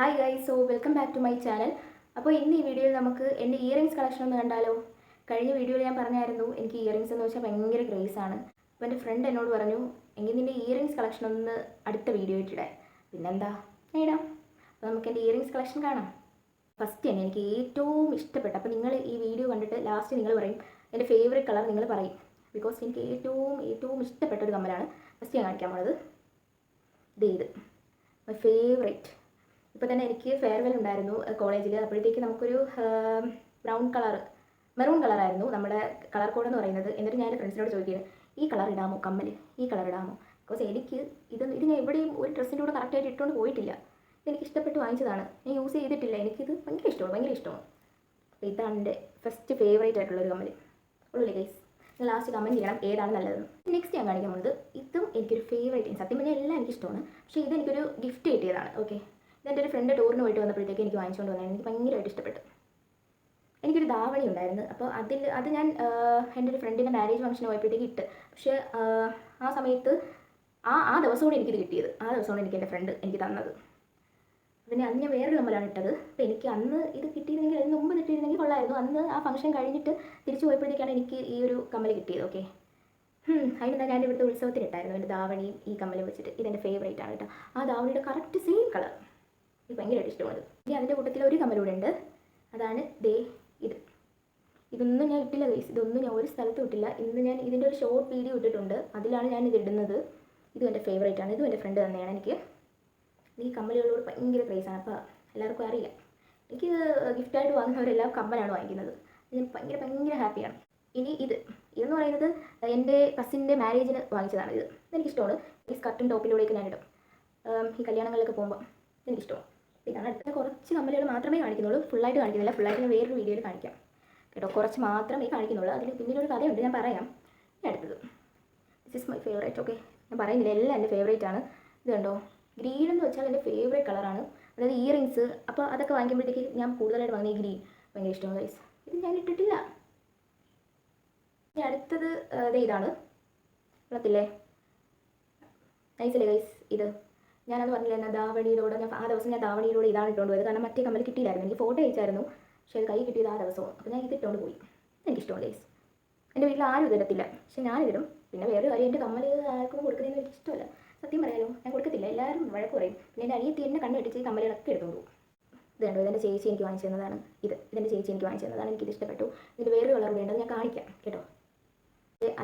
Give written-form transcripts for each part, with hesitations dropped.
Hi guys, welcome back to my channel. അപ്പോൾ ഇന്ന് ഈ വീഡിയോയിൽ നമുക്ക് എൻ്റെ ഇയറിങ്സ് കളക്ഷൻ ഒന്ന് കണ്ടാലോ. കഴിഞ്ഞ വീഡിയോയിൽ ഞാൻ പറഞ്ഞായിരുന്നു എനിക്ക് ഇയറിങ്സ് എന്ന് വെച്ചാൽ ഭയങ്കര ക്രേസ് ആണ്. അപ്പോൾ എൻ്റെ ഫ്രണ്ട് എന്നോട് പറഞ്ഞു എങ്കിൽ നിൻ്റെ ഇയറിങ്സ് കളക്ഷൻ ഒന്ന് അടുത്ത വീഡിയോ ഇട്ടിടാൻ. പിന്നെന്താ, ഇടാം. അപ്പോൾ നമുക്ക് എൻ്റെ ഇയറിങ്സ് കളക്ഷൻ കാണാം. ഫസ്റ്റ് തന്നെ എനിക്ക് ഏറ്റവും ഇഷ്ടപ്പെട്ട, അപ്പോൾ നിങ്ങൾ ഈ വീഡിയോ കണ്ടിട്ട് ലാസ്റ്റ് നിങ്ങൾ പറയും എൻ്റെ ഫേവറേറ്റ് കളർ നിങ്ങൾ പറയും. ബിക്കോസ് എനിക്ക് ഏറ്റവും ഇഷ്ടപ്പെട്ട ഒരു കമ്മലാണ് ഫസ്റ്റ് ഞാൻ കാണിക്കാൻ പോണത്. ഇത് മൈ ഫേവറേറ്റ്. ഇപ്പോൾ തന്നെ എനിക്ക് ഫെയർവെൽ ഉണ്ടായിരുന്നു കോളേജിൽ. അപ്പോഴത്തേക്ക് നമുക്കൊരു മെറൂൺ കളറായിരുന്നു നമ്മുടെ കളർ കോഡ് എന്ന് പറയുന്നത്. എന്നിട്ട് ഞാൻ എൻ്റെ ഫ്രണ്ട്സിനോട് ചോദിക്കുന്നത് ഈ കളർ ഇടാമോ, കമ്മൽ ഈ കളർ ഇടാമോ. ബിക്കോസ് എനിക്ക് ഇത് ഞാൻ എവിടെയും ഒരു ഡ്രസ്സിൻ്റെ കൂടെ കറക്റ്റായിട്ട് ഇട്ടുകൊണ്ട് പോയിട്ടില്ല. ഇതെനിക്ക് ഇഷ്ടപ്പെട്ട് വാങ്ങിച്ചതാണ്, ഞാൻ യൂസ് ചെയ്തിട്ടില്ല. എനിക്കിത് ഭയങ്കര ഇഷ്ടമാണ്. അപ്പോൾ ഇതാണ് എൻ്റെ ഫസ്റ്റ് ഫേവറേറ്റ് ആയിട്ടുള്ളൊരു കമ്മൽ. ഉള്ളൂല്ലേ ഗൈസ്, ലാസ്റ്റ് കമൻറ്റ് ചെയ്യണം ഏതാണ് നല്ലതെന്ന്. നെക്സ്റ്റ് ഞാൻ കാണിക്കാൻ പോകുന്നത് ഇതും എനിക്കൊരു ഫേവറേറ്റ്. സത്യം പറഞ്ഞാൽ എല്ലാം എനിക്കിഷ്ടമാണ്, പക്ഷേ ഇതെനിക്കൊരു ഗിഫ്റ്റ് കിട്ടിയതാണ്. ഓക്കെ, ഇതെൻ്റെ ഒരു ഫ്രണ്ട് ടൂറിന് പോയിട്ട് വന്നപ്പോഴത്തേക്ക് എനിക്ക് വാങ്ങിച്ചുകൊണ്ട് വന്നത് എനിക്ക് ഭയങ്കരമായിട്ട് ഇഷ്ടപ്പെട്ടു. എനിക്കൊരു ധാവണി ഉണ്ടായിരുന്നു. അപ്പോൾ അത് ഞാൻ എൻ്റെ ഒരു ഫ്രണ്ടിൻ്റെ മാരേജ് ഫംഗ്ഷന് പോയപ്പോഴത്തേക്ക് ഇട്ട്. പക്ഷേ ആ സമയത്ത് ആ ദിവസമാണ് എനിക്കിത് കിട്ടിയത്. ആ ദിവസമാണ് എനിക്ക് എൻ്റെ ഫ്രണ്ട് എനിക്ക് തന്നത്. പിന്നെ അന്ന് ഞാൻ വേറൊരു കമ്മലാണ് ഇട്ടത്. അപ്പോൾ എനിക്ക് അന്ന് ഇത് കിട്ടിയിരുന്നെങ്കിൽ അതിന് മുമ്പ് കിട്ടിയിരുന്നെങ്കിൽ കൊള്ളായിരുന്നു. അന്ന് ആ ഫംഗ്ഷൻ കഴിഞ്ഞിട്ട് തിരിച്ചു പോയപ്പോഴത്തേക്കാണ് എനിക്ക് ഈ ഒരു കമ്മൽ കിട്ടിയത്. ഓക്കെ, അതിനെന്താ ഞാൻ ഇവിടുത്തെ ഉത്സവത്തിന് ഇട്ടായിരുന്നു എൻ്റെ ധാവണിയും ഈ കമ്മലും വെച്ചിട്ട്. ഇതെൻ്റെ ഫേവറേറ്റ് ആണ് കേട്ടോ. ആ ധാവണിയുടെ കറക്റ്റ് സെയിം കളർ എനിക്ക് ഭയങ്കരമായിട്ട് ഇഷ്ടമാണ്. ഇനി അതിൻ്റെ കൂട്ടത്തിൽ ഒരു കമ്മലൂടെ ഉണ്ട്, അതാണ് ഇതൊന്നും ഞാൻ ഇട്ടില്ല ഗൈസ്. ഇതൊന്നും ഞാൻ ഒരു സ്ഥലത്തും ഇട്ടില്ല. ഇന്ന് ഞാൻ ഇതിൻ്റെ ഒരു ഷോർട്ട് വീഡിയോ ഇട്ടിട്ടുണ്ട്, അതിലാണ് ഞാൻ ഇത് ഇടുന്നത്. ഇതും എൻ്റെ ഫേവറേറ്റ് ആണ്. ഇതും എൻ്റെ ഫ്രണ്ട് തന്നെയാണ്. എനിക്ക് ഈ കമ്മലുകളോട് ഭയങ്കര ക്രേസാണ്. അപ്പോൾ എല്ലാവർക്കും അറിയാം, എനിക്ക് ഗിഫ്റ്റായിട്ട് വാങ്ങുന്നവരെല്ലാം കമ്മലാണ് വാങ്ങിക്കുന്നത്. ഞാൻ ഭയങ്കര ഹാപ്പിയാണ്. ഇനി ഇതെന്ന് പറയുന്നത് എൻ്റെ കസിൻ്റെ മാരേജിന് വാങ്ങിച്ചതാണ്. ഇതെനിക്കിഷ്ടമാണ്. ഈ സ്കർട്ടും ടോപ്പിലൂടെയൊക്കെ ഞാനിടും ഈ കല്യാണങ്ങളിലൊക്കെ പോകുമ്പോൾ. എനിക്കിഷ്ടമാണ്. ഇതാണ് അടുത്ത കുറച്ച് കമ്മലുകൾ മാത്രമേ കാണിക്കുന്നുള്ളൂ, ഫുള്ളായിട്ട് കാണിക്കുന്നില്ല. ഫുള്ളായിട്ട് ഞാൻ വേറൊരു വീഡിയോയിൽ കാണിക്കാം കേട്ടോ. കുറച്ച് മാത്രമേ കാണിക്കുന്നുള്ളൂ. അതിൽ പിന്നീടൊരു കഥയുണ്ട്, ഞാൻ പറയാം. അടുത്തത് this is my favourite. Okay, ഞാൻ പറയുന്നില്ല, എല്ലാം എൻ്റെ ഫേവറേറ്റ് ആണ്. ഇത് കണ്ടോ, ഗ്രീൻ എന്ന് വെച്ചാൽ എൻ്റെ ഫേവറേറ്റ് കളറാണ്. അതായത് ഇയറിങ്സ് അപ്പോൾ അതൊക്കെ വാങ്ങിക്കുമ്പോഴത്തേക്ക് ഞാൻ കൂടുതലായിട്ട് വാങ്ങുന്ന ഈ ഗ്രീൻ ഭയങ്കര ഇഷ്ടമാണ് ഗൈസ്. ഇത് ഞാൻ ഇട്ടിട്ടില്ല. ഇനി അടുത്തത് ഇതാണ്, വെള്ളത്തില്ലേ, നൈസല്ലേ ഗൈസ്. ഞാനത് പറഞ്ഞില്ല, എന്നാൽ ധാവണിയിലൂടെ ആ ദിവസം ഞാൻ ധാവണിയിലൂടെ ഇതാണ് ഇട്ടുകൊണ്ട് പോയത്. കാരണം മറ്റേ കമ്മൽ കിട്ടിയില്ലായിരുന്നു. എനിക്ക് ഫോട്ടോ അയച്ചായിരുന്നു, പക്ഷേ അത് കൈ കിട്ടിയത് ആ ദിവസവും. അപ്പോൾ ഞാൻ ഇതിട്ടുകൊണ്ട് പോയി. എനിക്കിഷ്ടമാണ് ഗൈസ്. എൻ്റെ വീട്ടിൽ ആരും ഇതിടത്തില്ല, പക്ഷേ ഞാനിതിടും. പിന്നെ വേറെ കാര്യം, എൻ്റെ കമ്മൽ ആർക്കും കൊടുക്കുന്നതിന് എനിക്ക് ഇഷ്ടമല്ല. സത്യം പറയാലോ, ഞാൻ കൊടുക്കത്തില്ല. എല്ലാവരും വഴക്ക് പറയും. പിന്നെ എൻ്റെ അനിയത്തി എന്നെ കണ്ണ് വെട്ടിച്ച് ഈ കമ്മലുകളൊക്കെ എടുത്തുകൊണ്ട് പോകും. ഇത് കണ്ടോ, ഇതെൻ്റെ ചേച്ചി എനിക്ക് വാങ്ങിച്ചു തന്നതാണ്. ഇതെൻ്റെ ചേച്ചി എനിക്ക് വാങ്ങിച്ചു തന്നതാണ്. എനിക്കിത് ഇഷ്ടപ്പെട്ടു. ഇതിൻ്റെ വേറൊരു കളർ വേണ്ടത് ഞാൻ കാണിക്കാം കേട്ടോ.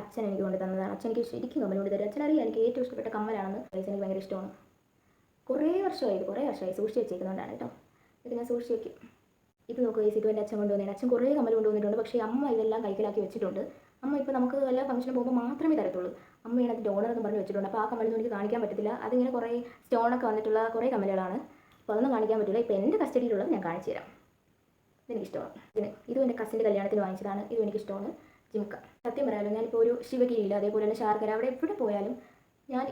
അച്ഛൻ എനിക്ക് കൊണ്ട് തന്നതാണ്. അച്ഛൻ എനിക്ക് ശരിക്കും കമ്മൽ കൊണ്ട് തരും. അച്ഛനറിയാം എനിക്ക് ഏറ്റവും ഇഷ്ടപ്പെട്ട കമ്മലാണെന്ന്. ഗൈസ്, എനിക്ക് ഭയങ്കര ഇഷ്ടമാണ്. കുറേ വർഷമായി സൂക്ഷിച്ച് വെച്ചേക്കുന്നതുകൊണ്ടാണ് കേട്ടോ. ഇത് ഞാൻ സൂക്ഷിച്ച് വയ്ക്കും. ഇത് നോക്കുക ഗൈസ്, ഇത് എൻ്റെ അച്ഛൻ കൊണ്ടുവന്നതാണ്. അച്ഛൻ കുറേ കമ്മൽ കൊണ്ടുവന്നിട്ടുണ്ട്, പക്ഷേ അമ്മ ഇതെല്ലാം കൈക്കലാക്കി വെച്ചിട്ടുണ്ട്. അമ്മ ഇപ്പോൾ നമുക്ക് എല്ലാ ഫംഗ്ഷന് പോകുമ്പോൾ മാത്രമേ തരത്തുള്ളൂ. അമ്മയാണ് അത് ഡോണർ എന്ന് പറഞ്ഞ് വെച്ചിട്ടുണ്ട്. അപ്പോൾ ആ കമ്മലൊന്നും എനിക്ക് കാണിക്കാൻ പറ്റത്തില്ല. അതിങ്ങനെ കുറേ സ്റ്റോണൊക്കെ വന്നിട്ടുള്ള കുറേ കമ്മലുകളാണ്. അപ്പോൾ അതൊന്നും കാണിക്കാൻ പറ്റില്ല. ഇപ്പോൾ എൻ്റെ കസ്റ്റഡിയിലുള്ളത് ഞാൻ കാണിച്ചു തരാം. ഇതെനിക്കിഷ്ടമാണ്. ഇതും എൻ്റെ കസിൻ്റെ കല്യാണത്തിന് വാങ്ങിച്ചതാണ്. ഇതും എനിക്കിഷ്ടമാണ്. ജിംക്ക. സത്യം പറയാമല്ലോ, ഞാനിപ്പോൾ ഒരു ശിവഗിരിയിൽ, അതേപോലെ തന്നെ ശാർക്കര, അവിടെ എവിടെ പോയാലും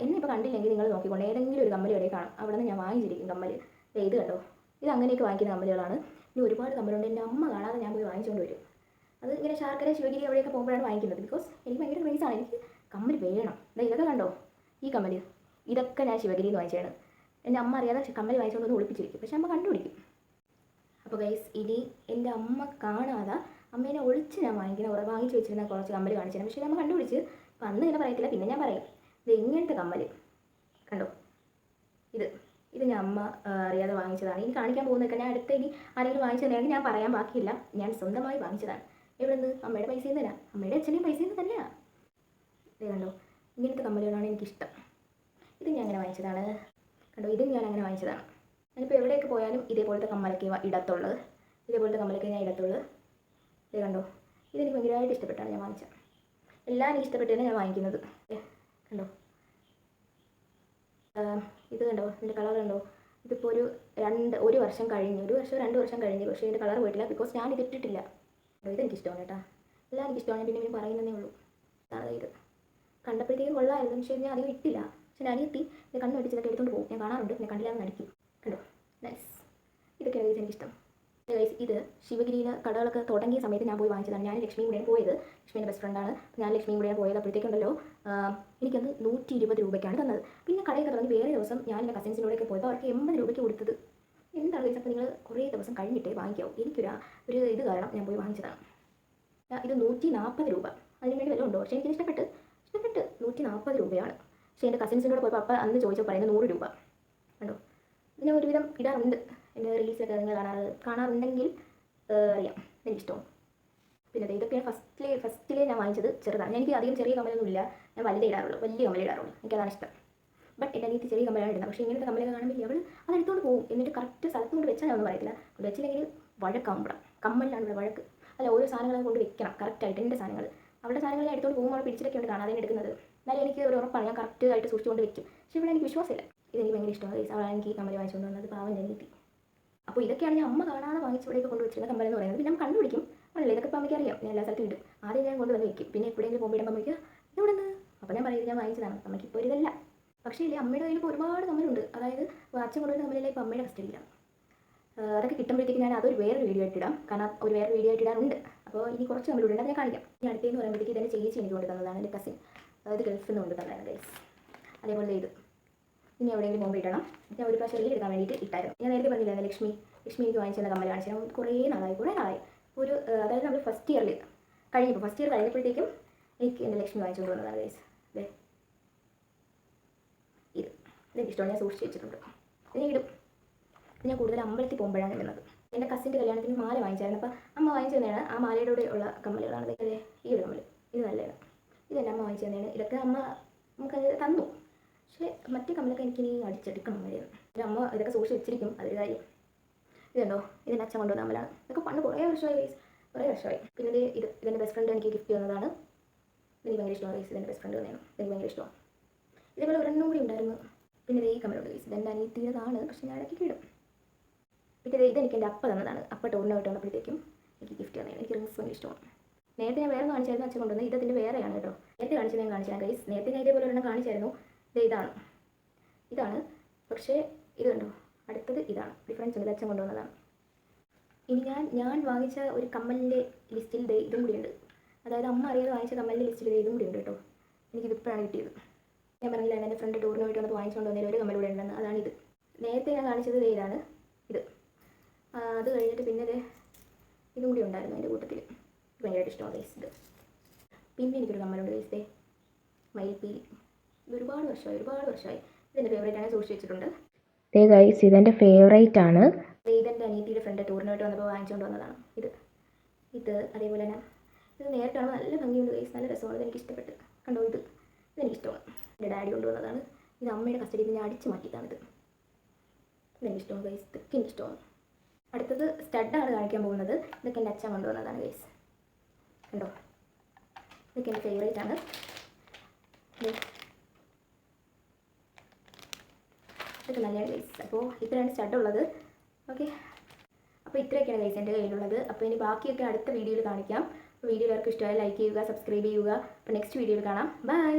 എന്നെ ഇപ്പോൾ കണ്ടില്ലെങ്കിൽ നിങ്ങൾ നോക്കിക്കൊണ്ട് ഏതെങ്കിലും ഒരു കമ്മൽ ഇവിടെ കാണും. അവിടെ നിന്ന് ഞാൻ വാങ്ങിച്ചിരിക്കും കമ്മൽ. ഇത് കണ്ടോ, ഇത് അങ്ങനെയൊക്കെ വാങ്ങിക്കുന്ന കമ്മലുകളാണ്. ഇനി ഒരുപാട് കമ്മലുണ്ട്. എൻ്റെ അമ്മ കാണാതെ ഞാൻ പോയി വാങ്ങിച്ചുകൊണ്ട് വരും. അത് ഇങ്ങനെ ശാർക്കര, ശിവഗിരി അവിടെയൊക്കെ പോകുമ്പോഴാണ് വാങ്ങിക്കുന്നത്. ബിക്കോസ് എനിക്ക് ഭയങ്കര ക്രേസാണ്. എനിക്ക് കമ്മൽ വേണം. ഇതൊക്കെ കണ്ടോ, ഈ കമ്മൽ ഇതൊക്കെ ഞാൻ ശിവഗിരിയിൽ നിന്ന് വാങ്ങിച്ചതാണ്. എൻ്റെ അമ്മ അറിയാതെ കമ്മൽ വാങ്ങിച്ചുകൊണ്ട് ഒളിപ്പിച്ചിരിക്കും, പക്ഷേ അമ്മ കണ്ടുപിടിക്കും. അപ്പോൾ ഗൈസ്, ഇനി എൻ്റെ അമ്മ കാണാതെ അമ്മേനെ ഒളിച്ച് ഞാൻ വാങ്ങിച്ച് വെച്ചിരുന്ന കുറച്ച് കമ്മൽ കാണിച്ചു. പക്ഷേ അമ്മ കണ്ടുപിടിച്ച്. അപ്പോൾ അന്ന് ഇങ്ങനെ പറയത്തില്ല, പിന്നെ ഞാൻ പറയും. ഇങ്ങനത്തെ കമ്മൽ കണ്ടോ, ഇത് ഞാൻ അമ്മ അറിയാതെ വാങ്ങിച്ചതാണ്. ഇനി കാണിക്കാൻ പോകുന്നതൊക്കെ ഞാൻ അടുത്ത ഇനി ആരെങ്കിലും വാങ്ങിച്ചു തന്നെയാണെങ്കിൽ ഞാൻ പറയാൻ ബാക്കിയില്ല. ഞാൻ സ്വന്തമായി വാങ്ങിച്ചതാണ്. എവിടെ നിന്ന്? അമ്മയുടെ പൈസയിൽ നിന്ന് തന്നെ, അമ്മയുടെ അച്ഛൻ്റെയും പൈസയിൽ നിന്ന് തന്നെയാണ്. ഇത് കണ്ടോ, ഇങ്ങനത്തെ കമ്മലുകളാണ് എനിക്കിഷ്ടം. ഇത് ഞാൻ അങ്ങനെ വാങ്ങിച്ചതാണ്. കണ്ടോ, ഇതും ഞാൻ അങ്ങനെ വാങ്ങിച്ചതാണ്. ഞാനിപ്പോൾ എവിടെയൊക്കെ പോയാലും ഇതേപോലത്തെ കമ്മലൊക്കെ ഇടത്തുള്ളത്. ഇത് കണ്ടോ, ഇതെനിക്ക് ഭയങ്കരമായിട്ട് ഇഷ്ടപ്പെട്ടാണ് ഞാൻ വാങ്ങിച്ചത്. എല്ലാം എനിക്ക് ഇഷ്ടപ്പെട്ടാണ് ഞാൻ വാങ്ങിക്കുന്നത്. കണ്ടോ, ഇത് കണ്ടോ, ഇതിൻ്റെ കളർ കണ്ടോ. ഇതിപ്പോൾ ഒരു വർഷം കഴിഞ്ഞ്, 2 വർഷം കഴിഞ്ഞ്, പക്ഷേ ഇതിൻ്റെ കളർ പോയിട്ടില്ല. ബിക്കോസ് ഞാൻ ഇതിട്ടിട്ടില്ല. ഇതെനിക്കിഷ്ടമാണ് കേട്ടോ. എല്ലാം എനിക്കിഷ്ടമാണ്. ഞാൻ പിന്നെ പറയുന്നതേ ഉള്ളൂ. അതാണ് ഇത്. കണ്ടപ്പോഴത്തേക്കും കൊള്ളായിരുന്നു, പക്ഷേ ഞാൻ അധികം ഇട്ടില്ല. പക്ഷേ അനിയത്തി ഇത് കണ്ണ് വെട്ടിച്ചതൊക്കെ എടുത്തുകൊണ്ട് പോകും. ഞാൻ കാണാറുണ്ട്, ഞാൻ കണ്ടില്ലാന്ന് നടിക്കും. കണ്ടോ, നൈസ്. ഇതൊക്കെയാണ് എനിക്കിഷ്ടം. ഇത് ശിവഗിരിയിൽ കടകളൊക്കെ തുടങ്ങിയ സമയത്ത് ഞാൻ പോയി വാങ്ങിച്ചതാണ്. ഞാൻ ലക്ഷ്മിയും കൂടെയാണ് പോയത്. ലക്ഷ്മിയുടെ ബെസ്റ്റ് ഫ്രണ്ടാണ്. ഞാൻ ലക്ഷ്മിയും കൂടെയാണ് പോയത്. അപ്പോഴത്തേക്കുണ്ടല്ലോ എനിക്കന്ന് 120 രൂപയ്ക്കാണ് തന്നത്. പിന്നെ കടയൊക്കെ തുടങ്ങി വേറെ ദിവസം ഞാൻ എൻ്റെ കസിൻസിനോടൊക്കെ പോയപ്പോൾ അവർക്ക് 80 രൂപയ്ക്ക് കൊടുത്തത്. എന്താണ് ദിവസം കഴിഞ്ഞിട്ടേ വാങ്ങിക്കാവും. ഒരു ഇത് കാരണം ഞാൻ പോയി വാങ്ങിച്ചതാണ്. ഇത് 140 രൂപ. അതിന് വേണ്ടി വല്ലതും ഉണ്ടോ? പക്ഷേ എനിക്ക് ഇഷ്ടപ്പെട്ട് 140 രൂപയാണ്. പക്ഷേ എൻ്റെ കസിൻസിൻ്റെ കൂടെ പോയപ്പോൾ അപ്പം അന്ന് ചോദിച്ചപ്പോൾ പറയുന്നത് 100 രൂപ. കണ്ടോ, ഇത് ഞാൻ ഒരുവിധം ഇടാറുണ്ട്. എൻ്റെ റീൽസൊക്കെ നിങ്ങൾ കാണാറുണ്ടെങ്കിൽ അറിയാം, എനിക്കിഷ്ടമാണ്. പിന്നെ ഇതൊക്കെയാണ് ഫസ്റ്റിൽ ഞാൻ വാങ്ങിച്ചത് ചെറുതാണ്. എനിക്ക് അധികം ചെറിയ കമ്മലൊന്നും ഇല്ല, ഞാൻ വലിയ കമ്മലിടാറുള്ളൂ. എനിക്കതാണ് ഇഷ്ടം. ബട്ട് എൻ്റെ അനിയത്തി ചെറിയ കമ്മലാണ് ഇടുന്നത്. പക്ഷേ ഇങ്ങനത്തെ കമ്മലൊക്കെ കാണുമ്പോൾ അവൾ അതെടുത്തോണ്ട് പോകും. എന്നിട്ട് കറക്റ്റ് സ്ഥലത്ത് കൊണ്ട് വെച്ചാൽ ഞാൻ ഒന്നും പറയത്തില്ല. കൊണ്ട് വെച്ചില്ലെങ്കിൽ വഴക്കാകുമ്പോൾ കമ്മലിലാണ് ഇവിടെ വഴക്ക്. അല്ല, ഓരോ സാധനങ്ങളും കൊണ്ട് വെക്കണം കറക്റ്റായിട്ട്. എൻ്റെ സാധനങ്ങൾ അവളുടെ സാധനങ്ങൾ ഞാൻ എടുത്തോണ്ട് പോകുമ്പോൾ പിടിച്ചിട്ടൊക്കെ ഉണ്ട് കാണാതെ എടുക്കുന്നത്. എന്നാലും എനിക്ക് ഒരു ഉറപ്പാണ്, ഞാൻ കറക്റ്റായിട്ട് സൂക്ഷിച്ചുകൊണ്ട് വെക്കും. പക്ഷേ ഇവിടെ എനിക്ക് വിശ്വാസമില്ല. ഇതെനിക്ക് ഭയങ്കര ഇഷ്ടമാണ്. അവളാണ് എനിക്ക് ഈ കമ്മൽ വാങ്ങിച്ചുകൊണ്ട് വന്നത്, പാവം അനിയത്തി. അപ്പോൾ ഇതൊക്കെയാണ് ഞാൻ അമ്മ കാണാതെ വാങ്ങിച്ച് ഇവിടെയൊക്കെ കൊണ്ട് വെച്ചിരുന്ന കമ്മലെന്ന് പറയുന്നത്. പിന്നെ ഞാൻ കണ്ടുപിടിക്കും, അല്ലേ, ഇതൊക്കെ ഇപ്പോൾ അമ്മയ്ക്ക് അറിയാം. ഞാൻ എല്ലാ സ്ഥലത്തും ഇടും. ആദ്യം ഞാൻ കൊണ്ടുവന്ന് വെക്കും. പിന്നെ എപ്പോഴെങ്കിലും പോകുമ്പോൾ ഇടുമ്പോൾ അമ്മയ്ക്ക് ഇവിടെ നിന്ന് അപ്പോൾ ഞാൻ പറയുന്നത് ഞാൻ വാങ്ങിച്ചതാണ്. അമ്മയ്ക്ക് ഇപ്പോൾ ഇതല്ല. പക്ഷേ ഇല്ലേ, അമ്മയുടെ കയ്യിൽ ഇപ്പോൾ ഒരുപാട് കമ്മലുണ്ട്. അതായത് അച്ഛൻ കൊണ്ടുവരുന്ന കമ്മലില്ല ഇപ്പോൾ അമ്മയുടെ കസ്റ്റഡിയിലാണ്. അതൊക്കെ കിട്ടുമ്പോഴത്തേക്ക് ഞാൻ അതൊരു വേറൊരു വീഡിയോ ആയിട്ട് ഇടാം. കാരണം വേറൊരു വീഡിയോ ആയിട്ട് ഇടാനുണ്ട്. അപ്പോൾ ഇനി കുറച്ച് കമ്മലുണ്ട്, അത് ഞാൻ കാണിക്കാം. ഇനി അടുത്തേന്ന് പറയുമ്പോഴത്തേക്ക് ഇതെൻ്റെ ചേച്ചി എനിക്ക് കൊണ്ട് തന്നതാണ്, എൻ്റെ കസിൻ. അതായത് ഗൾഫിൽ നിന്ന് കൊണ്ട് തന്നതാണ് ഗൈസ്. അതേപോലെ ഇത് ഇനി എവിടെയെങ്കിലും പോകുമ്പോൾ ഇടണം. ഞാൻ ഒരു പ്രാവശ്യം റീൽ എടുക്കാൻ വേണ്ടിയിട്ട് ഇട്ടായിരുന്നു. ഞാൻ നേരത്തെ പറഞ്ഞില്ലായിരുന്നു, ലക്ഷ്മി എനിക്ക് വാങ്ങിച്ചു തന്ന കമ്മൽ കാണിച്ചു. കുറേ നാളായി അതായത് നമ്മൾ ഫസ്റ്റ് ഇയർ കഴിഞ്ഞപ്പോഴത്തേക്കും എനിക്ക് എൻ്റെ ലക്ഷ്മി വാങ്ങിച്ചുകൊണ്ട് വന്നതാണ് ഗൈസ്. ഇതെനിക്ക് ഇഷ്ടമാണ്, ഞാൻ സൂക്ഷിച്ച് വെച്ചിട്ടുണ്ട്. ഇനി ഇടും. ഞാൻ കൂടുതൽ അമ്പലത്തിൽ പോകുമ്പോഴാണ് ഇടുന്നത്. എൻ്റെ കസിൻ്റെ കല്യാണത്തിന് മാല വാങ്ങിച്ചായിരുന്നു. അപ്പോൾ അമ്മ വാങ്ങിച്ചു തന്നെയാണ്. ആ മാലയുടെ കൂടെ ഉള്ള കമ്മലുകളാണ് അതെ ഈ ഒരു കമ്മൽ. ഇത് നല്ലതാണ്. ഇതെൻ്റെ അമ്മ വാങ്ങിച്ചു തന്നെയാണ്. ഇതൊക്കെ അമ്മ നമുക്കത് തന്നു. പക്ഷേ മറ്റേ കമ്മലൊക്കെ എനിക്കിനി അടിച്ചെടുക്കണം വരെയാണ്. എൻ്റെ അമ്മ ഇതൊക്കെ സൂക്ഷിച്ച് വെച്ചിരിക്കും, അതൊരു കാര്യം. ഇതുണ്ടോ, ഇതെൻ്റെ അച്ഛൻ കൊണ്ടുവന്ന കമ്മലാണ്. ഇതൊക്കെ പണ്ട് കുറേ വർഷമായി. പിന്നെ ഇതെൻ്റെ ബെസ്റ്റ് ഫ്രണ്ട് എനിക്ക് ഗിഫ്റ്റ് തന്നതാണ്. എനിക്ക് ഭയങ്കര ഇഷ്ടമാണ് ഗൈസ്. ഇതെൻ്റെ ബെസ്റ്റ് ഫ്രണ്ട് തന്നെയാണ്, എനിക്ക് ഭയങ്കര ഇഷ്ടമാണ്. ഇതേപോലെ ഒരെണ്ണം കൂടി ഉണ്ടായിരുന്നു. പിന്നെ ഈ കമ്മലുണ്ട് ഗൈസ്. ഇതെൻ്റെ അനിയത്തിയതാണ്, പക്ഷേ ഞാൻ ഇടയ്ക്ക് ഇടും. പിന്നെ ഇതെനിക്ക് എൻ്റെ അപ്പ തന്നതാണ്. അപ്പ ടൂറിനായിട്ട് വന്നപ്പോഴത്തേക്കും എനിക്ക് ഗിഫ്റ്റ് തന്നതാണ്. എനിക്ക് റിങ്സ് ഭയങ്കര ഇഷ്ടമാണ്. നേരത്തെ ഞാൻ വേറെ കാണിച്ചായിരുന്നു അച്ഛൻ കൊണ്ടുവന്നത്. ഇതിൻ്റെ വേറെയാണ് കേട്ടോ. നേരത്തെ കാണിച്ചത് ഞാൻ കാണിച്ചാൽ ഗൈസ്. നേരത്തെ ഞാൻ ഇതേപോലെ ഒരെണ്ണം കാണിച്ചായിരുന്നു. ഇതാണ് പക്ഷേ ഇത് കണ്ടോ, അടുത്തത് ഇതാണ്. ഡിഫറൻസ് ഉണ്ട്. അച്ഛൻ കൊണ്ടുവന്നതാണ്. ഇനി ഞാൻ വാങ്ങിച്ച ഒരു കമ്മലിൻ്റെ ലിസ്റ്റിൽ ഇതും കൂടിയുണ്ട്. അതായത് അമ്മ അറിയാതെ വാങ്ങിച്ച കമ്മലിൻ്റെ ലിസ്റ്റിൽ ഇതും കൂടി ഉണ്ട് കേട്ടോ. എനിക്കിതിപ്പോഴാണ് കിട്ടിയത്. ഞാൻ പറഞ്ഞില്ല, എൻ്റെ ഫ്രണ്ട് ടൂറിന് പോയിട്ട് വന്നപ്പോൾ വാങ്ങിച്ചുകൊണ്ട് വന്നതിൽ ഒരു കമ്മൽ കൂടെ ഉണ്ടെന്ന്. അതാണിത്. നേരത്തെ ഞാൻ കാണിച്ചത് ഇതാണ്. അത് കഴിഞ്ഞിട്ട് പിന്നെ ഇതും കൂടി ഉണ്ടായിരുന്നു എൻ്റെ കൂട്ടത്തിൽ. ഭയങ്കരമായിട്ട് ഇഷ്ടമാണ് ഗൈസ് ഇത്. പിന്നെ എനിക്കൊരു കമ്മലുണ്ട് ഗൈസ്, മയിൽപ്പീലി. ഇത് ഒരുപാട് വർഷമായി. ഇതെൻ്റെ ഫേവറേറ്റ് ആണ്, സൂക്ഷിച്ച് വെച്ചിട്ടുണ്ട്. ഗൈസ് ഇതെൻ്റെ ഫേവറേറ്റ് ആണ്. ഇതെൻ്റെ അനിയത്തിയുടെ ഫ്രണ്ട് ടൂറിനായിട്ട് വന്നപ്പോൾ വാങ്ങിച്ചുകൊണ്ട് വന്നതാണ്. ഇത് അതേപോലെ തന്നെ ഇത് നേരിട്ട് കാണുമ്പോൾ നല്ല ഭംഗിയുണ്ട് ഗൈസ്, നല്ല രസമാണ്. ഇതെനിക്ക് ഇഷ്ടപ്പെട്ട്. കണ്ടോ, ഇതെനിക്കിഷ്ടമാണ്. എൻ്റെ ഡാഡി കൊണ്ടുവന്നതാണ്. ഇത് അമ്മയുടെ കസ്റ്റഡിയിൽ ഞാൻ അടിച്ച് മാറ്റിയതാണിത്. ഇതെനിക്കിഷ്ടമാണ് ഗൈസ്, ഇതൊക്കെ എനിക്കിഷ്ടമാണ്. അടുത്തത് സ്റ്റഡാണ് കാണിക്കാൻ പോകുന്നത്. ഇതൊക്കെ എൻ്റെ അച്ഛൻ കൊണ്ടുവന്നതാണ് ഗൈസ്. കണ്ടോ, ഇതൊക്കെ എൻ്റെ ഫേവറേറ്റ് ആണ്. ഇതൊക്കെ നല്ലതാണ് ഗൈസ്. അപ്പോൾ ഇത്രയാണ് സ്റ്റഡുള്ളത്. ഓക്കെ, അപ്പോൾ ഇത്രയൊക്കെയാണ് ഗൈസ് എൻ്റെ കയ്യിലുള്ളത്. അപ്പോൾ ഇനി ബാക്കിയൊക്കെ അടുത്ത വീഡിയോയിൽ കാണിക്കാം. അപ്പോൾ വീഡിയോ എല്ലാവർക്കും ഇഷ്ടമായി ലൈക്ക് ചെയ്യുക, സബ്സ്ക്രൈബ് ചെയ്യുക. അപ്പോൾ നെക്സ്റ്റ് വീഡിയോയിൽ കാണാം. ബൈ.